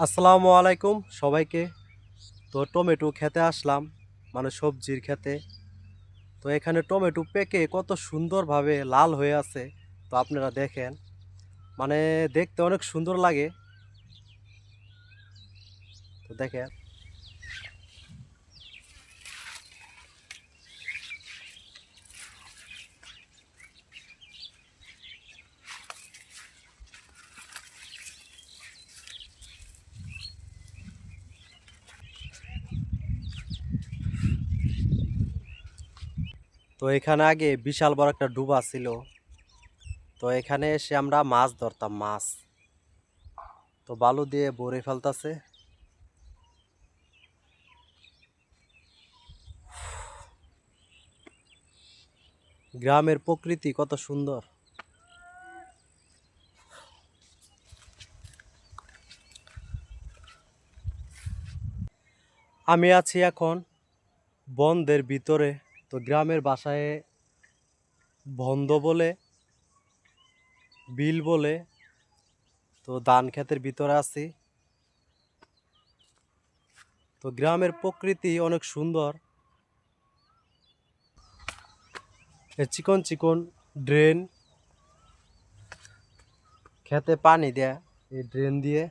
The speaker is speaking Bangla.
আসসালামু আলাইকুম সবাইকে। তো টমেটো খেতে আসলাম, মানে সবজির খেতে। তো এখানে টমেটো পেকে কত সুন্দরভাবে লাল হয়ে আছে। তো আপনারা দেখেন, মানে দেখতে অনেক সুন্দর লাগে। তো দেখেন, তো এখানে আগে বিশাল বড় একটা ডুবা ছিল। তো এখানে এসে আমরা মাছ ধরতাম, মাছ। তো বালু দিয়ে ভরে ফেলতাছে। গ্রামের প্রকৃতি কত সুন্দর। আমি আছি এখন বনদের ভিতরে। তো গ্রামের বাসায় বন্ধ বলে, বিল বলে। তো ধান ক্ষেতের ভিতরে আছি। তো গ্রামের প্রকৃতি অনেক সুন্দর। চিকন চিকন ড্রেন, খেতে পানি দেয় এই ড্রেন দিয়ে।